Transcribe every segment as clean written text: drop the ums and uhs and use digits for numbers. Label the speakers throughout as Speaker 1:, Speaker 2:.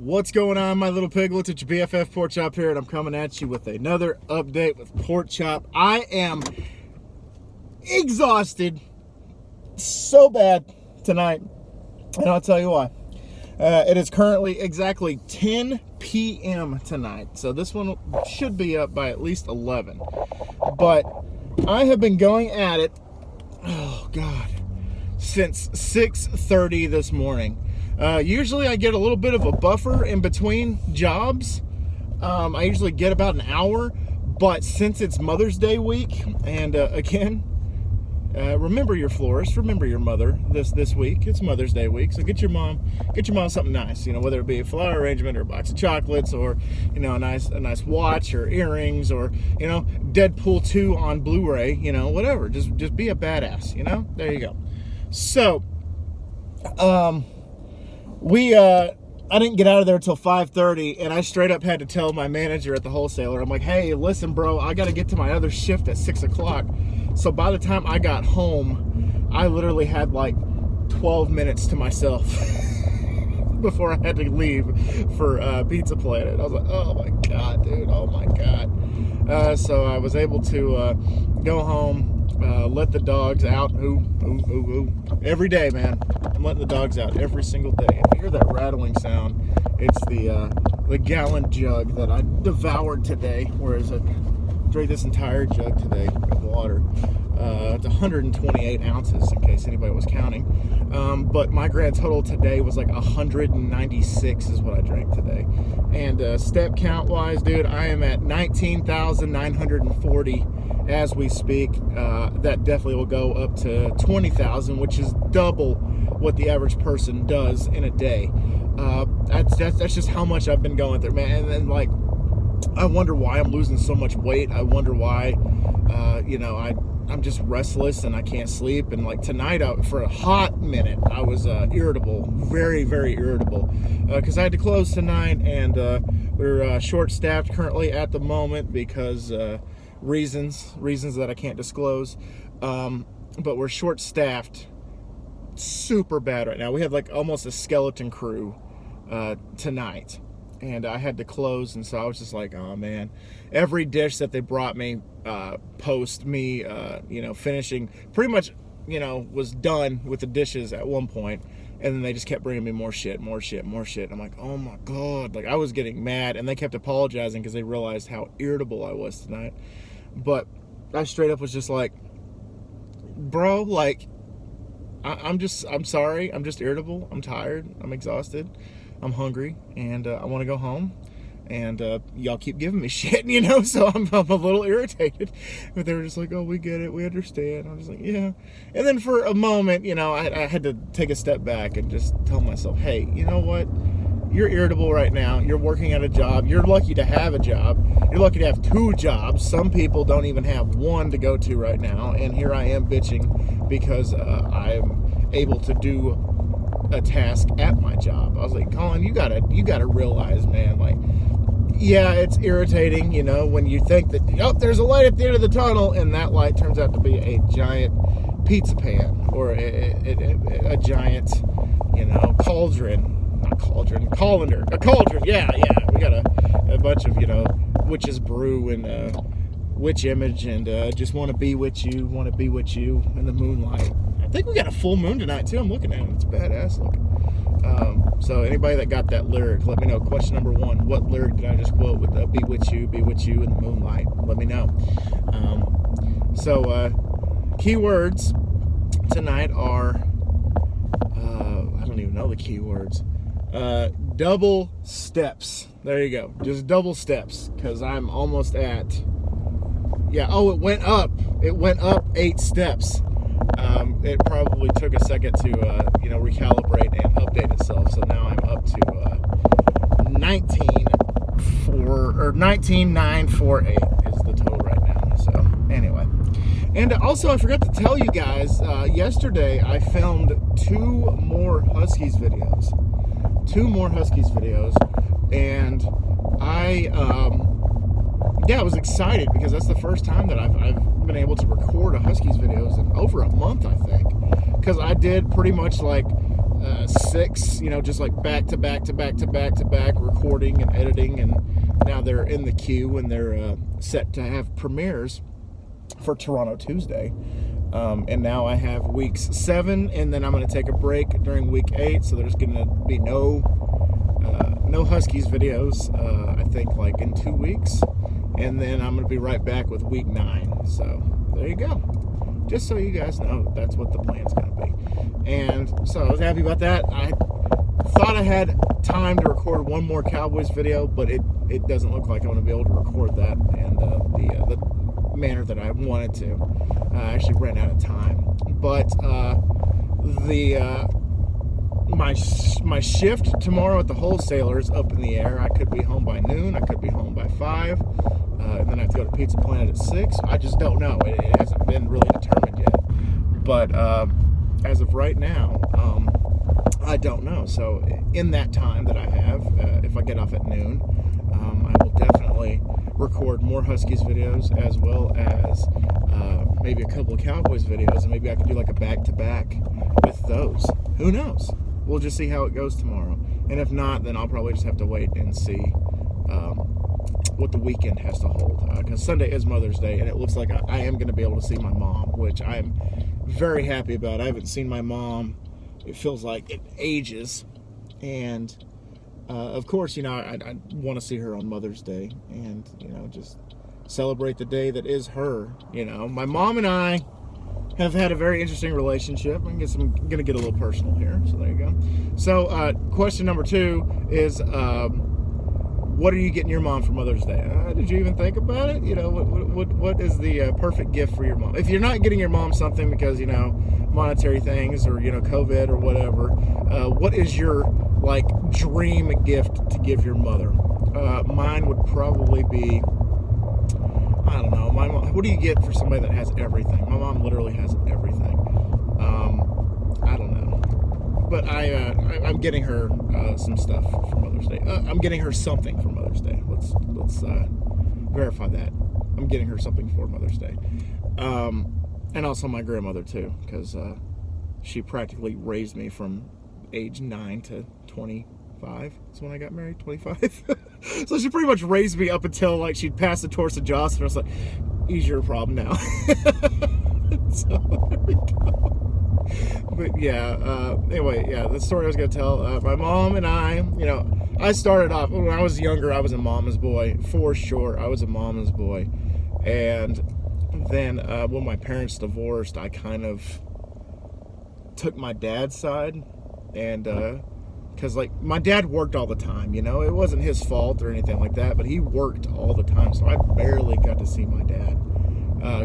Speaker 1: What's going on, my little piglets? It's your BFF Pork Chop here, and I'm coming at you with another update with Pork Chop. I am exhausted so bad tonight, and I'll tell you why. It is currently exactly 10 p.m. tonight, so this one should be up by at least 11. But I have been going at it, oh God, since 6:30 this morning. Usually I get a little bit of a buffer in between jobs. I usually get about an hour, but since it's Mother's Day week, and again, remember your florist, remember your mother this week. It's Mother's Day week, so get your mom something nice. You know, whether it be a flower arrangement or a box of chocolates, or a nice watch or earrings, or Deadpool 2 on Blu-ray. Whatever. Just be a badass. There you go. So, I didn't get out of there until 5:30, and I straight up had to tell my manager at the wholesaler, I'm like, hey, listen, bro, I got to get to my other shift at 6 o'clock. So by the time I got home, I literally had like 12 minutes to myself before I had to leave for Pizza Planet. I was like, oh my God, dude, oh my God. So I was able to go home, let the dogs out. Every day, man. I'm letting the dogs out every single day. If you hear that rattling sound, it's the gallon jug that I devoured today. Whereas I drank this entire jug today of water. It's 128 ounces, in case anybody was counting. But my grand total today was like 196 is what I drank today. And step count wise, dude, I am at 19,940 as we speak. That definitely will go up to 20,000, which is double what the average person does in a day. That's just how much I've been going through, man. And then, like, I wonder why I'm losing so much weight. I wonder why, I'm just restless and I can't sleep. And like tonight, for a hot minute, I was irritable, very, very irritable, because I had to close tonight, and we're short-staffed currently at the moment because reasons that I can't disclose. But we're short-staffed super bad right now. We have like almost a skeleton crew tonight, and I had to close, and so I was just like, oh man, every dish that they brought me post me finishing pretty much was done with the dishes at one point, and then they just kept bringing me more shit. I'm like, oh my God, like I was getting mad, and they kept apologizing because they realized how irritable I was tonight. But I straight up was just like, bro, like I'm sorry, I'm just irritable, I'm tired, I'm exhausted, I'm hungry, and I want to go home, and y'all keep giving me shit, so I'm a little irritated. But they were just like, oh, we get it, we understand. I was like, yeah. And then for a moment, I had to take a step back and just tell myself, hey, you know what? You're irritable right now. You're working at a job. You're lucky to have a job. You're lucky to have 2 jobs. Some people don't even have one to go to right now. And here I am bitching because I'm able to do a task at my job. I was like, Colin, you gotta realize, man, like, yeah, it's irritating, when you think that, there's a light at the end of the tunnel, and that light turns out to be a giant pizza pan, or a giant, colander. A cauldron, yeah. We got a bunch of, witch's brew and witch image, and just want to be with you in the moonlight. I think we got a full moon tonight too. I'm looking at it. It's badass looking. So anybody that got that lyric, let me know. Question number 1, what lyric did I just quote with be with you in the moonlight? Let me know. So keywords tonight are, I don't even know the keywords. Double steps. There you go. Just double steps, because I'm almost at, it went up. It went up 8 steps. It probably took a second to, recalibrate and update itself. So now I'm up to 19,948 is the total right now. So anyway, and also I forgot to tell you guys, yesterday I filmed 2 more Huskies videos, and I was excited because that's the first time that I've been able to record a Huskies videos in over a month, I think, because I did pretty much like 6, just like back to back to back to back to back, recording and editing, and now they're in the queue and they're set to have premieres for Toronto Tuesday. And now I have weeks 7, and then I'm going to take a break during week 8, so there's going to be no Huskies videos, I think, like in 2 weeks, and then I'm going to be right back with week 9. So there you go. Just so you guys know, that's what the plan's going to be. And so I was happy about that. I thought I had time to record one more Cowboys video, but it doesn't look like I'm going to be able to record that and the manner that I wanted to. I actually ran out of time. But my shift tomorrow at the wholesaler is up in the air. I could be home by noon. I could be home by 5. And then I have to go to Pizza Planet at 6. I just don't know. It hasn't been really determined yet. But as of right now, I don't know. So in that time that I have, if I get off at noon, I will definitely record more Huskies videos, as well as maybe a couple of Cowboys videos, and maybe I could do like a back-to-back with those. Who knows? We'll just see how it goes tomorrow. And if not, then I'll probably just have to wait and see what the weekend has to hold. Because Sunday is Mother's Day, and it looks like I am going to be able to see my mom, which I am very happy about. I haven't seen my mom, it feels like, in ages. And of course, I want to see her on Mother's Day and, just celebrate the day that is her. My mom and I have had a very interesting relationship. I'm going to get a little personal here, so there you go. So, question number 2 is, what are you getting your mom for Mother's Day? Did you even think about it? What is the perfect gift for your mom? If you're not getting your mom something because, monetary things or, COVID or whatever, what is your, dream gift to give your mother? Mine would probably be, I don't know. My mom, what do you get for somebody that has everything? My mom literally has everything. I don't know. But I'm getting her some stuff for Mother's Day. I'm getting her something for Mother's Day. Let's verify that. I'm getting her something for Mother's Day. And also my grandmother, too, because she practically raised me from age 9 to 25. That's when I got married, 25. So she pretty much raised me up until, she'd pass the torch to Jocelyn. I was like, ease your problem now. So there we go. But yeah, anyway, the story I was going to tell, my mom and I started off, when I was younger, I was a mama's boy, for sure. I was a mama's boy. And then when my parents divorced, I kind of took my dad's side, and because my dad worked all the time, it wasn't his fault or anything like that, but he worked all the time, so I barely got to see my dad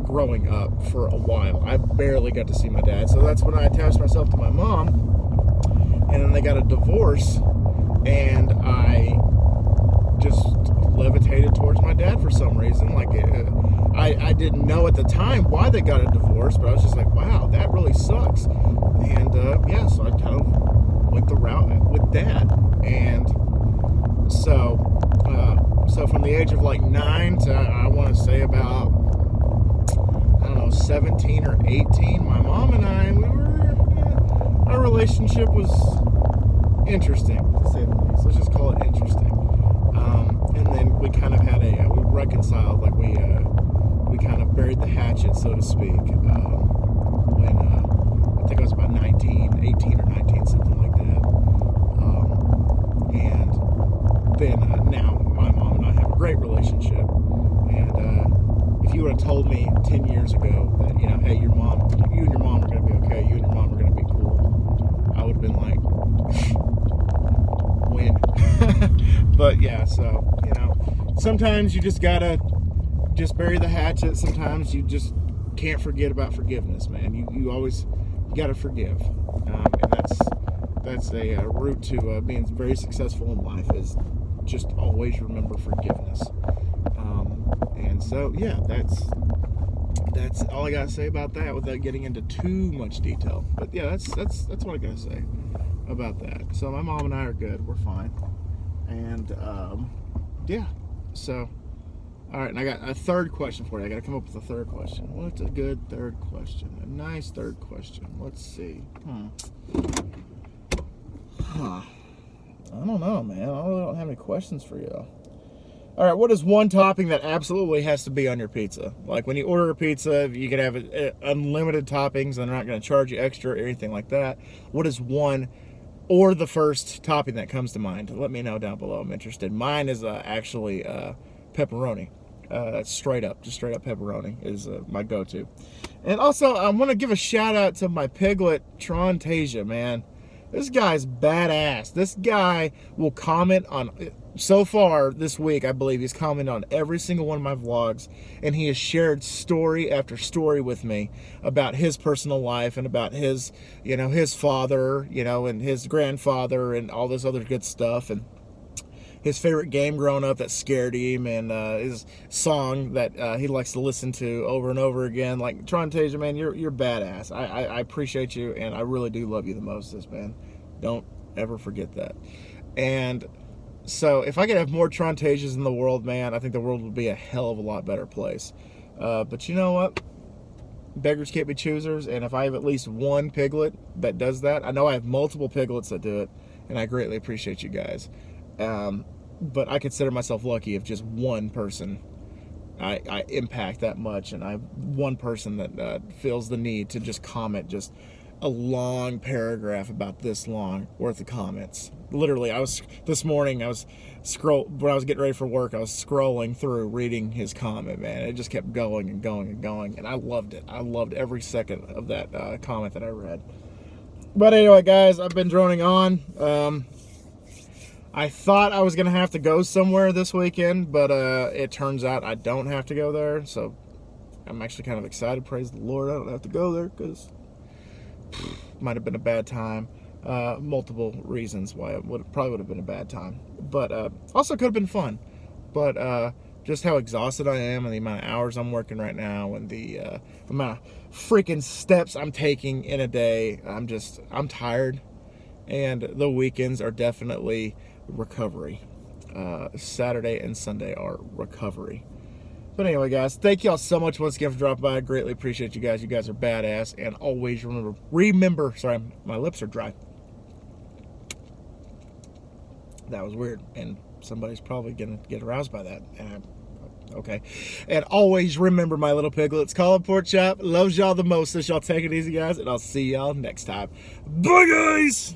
Speaker 1: growing up for a while. I barely got to see my dad, so that's when I attached myself to my mom, and then they got a divorce, and I just levitated towards my dad for some reason. I didn't know at the time why they got a divorce, but I was just like, wow, that really sucks. And so I kind of went the route with dad. And so from the age of 9 to I want to say about 17 or 18, my mom and I, our relationship was interesting, to say the least. Let's just call it interesting. And then we kind of had we reconciled, we kind of buried the hatchet, so to speak, when I think I was about 18 or 19, something like that. And then now my mom and I have a great relationship. And if you would have told me 10 years ago that, hey, you and your mom are going to be okay, you and your mom are going to be cool, I would have been like, when? But yeah, so, sometimes you just gotta just bury the hatchet. Sometimes you just can't forget about forgiveness, man. You always gotta forgive, and that's a route to being very successful in life, is just always remember forgiveness. And so yeah, that's all I gotta say about that, without getting into too much detail. But yeah, that's what I gotta say about that. So my mom and I are good. We're fine. And yeah, so all right, and I got a third question for you. I got to come up with a third question. What's a good third question? A nice third question. Let's see. I don't know, man. I really don't have any questions for you. All right, what is one topping that absolutely has to be on your pizza? Like when you order a pizza, you can have unlimited toppings and they're not going to charge you extra or anything like that. What is one or the first topping that comes to mind? Let me know down below. I'm interested. Mine is actually pepperoni. That's just straight up pepperoni is my go-to. And also, I want to give a shout out to my piglet, Trontasia, man. This guy's badass. This guy will comment on, so far this week, I believe he's commented on every single one of my vlogs, and he has shared story after story with me about his personal life and about his, his father, and his grandfather and all this other good stuff, and his favorite game growing up that scared him, and his song that he likes to listen to over and over again. Like, Trontasia, man, you're badass. I appreciate you, and I really do love you the mostest, man. Don't ever forget that. And so if I could have more Trontasias in the world, man, I think the world would be a hell of a lot better place. But you know what? Beggars can't be choosers, and if I have at least one piglet that does that, I know I have multiple piglets that do it, and I greatly appreciate you guys. But I consider myself lucky if just one person I impact that much, and I have one person that feels the need to just comment just a long paragraph about this long worth of comments. Literally, this morning when I was getting ready for work, I was scrolling through reading his comment, man. It just kept going and going and going, and I loved it. I loved every second of that comment that I read. But anyway, guys, I've been droning on. I thought I was going to have to go somewhere this weekend, but it turns out I don't have to go there, so I'm actually kind of excited. Praise the Lord, I don't have to go there, because it might have been a bad time. Multiple reasons why it probably would have been a bad time, but also could have been fun. But just how exhausted I am, and the amount of hours I'm working right now, and the amount of freaking steps I'm taking in a day, I'm tired, and the weekends are definitely recovery. Saturday and Sunday are recovery. But anyway, guys, thank y'all so much once again for dropping by. I greatly appreciate you guys. You guys are badass. And always remember, sorry, my lips are dry. That was weird. And somebody's probably going to get aroused by that. Okay. And always remember, my little piglets, call it Pork Chop. Loves y'all the most. So y'all take it easy, guys. And I'll see y'all next time. Bye, guys.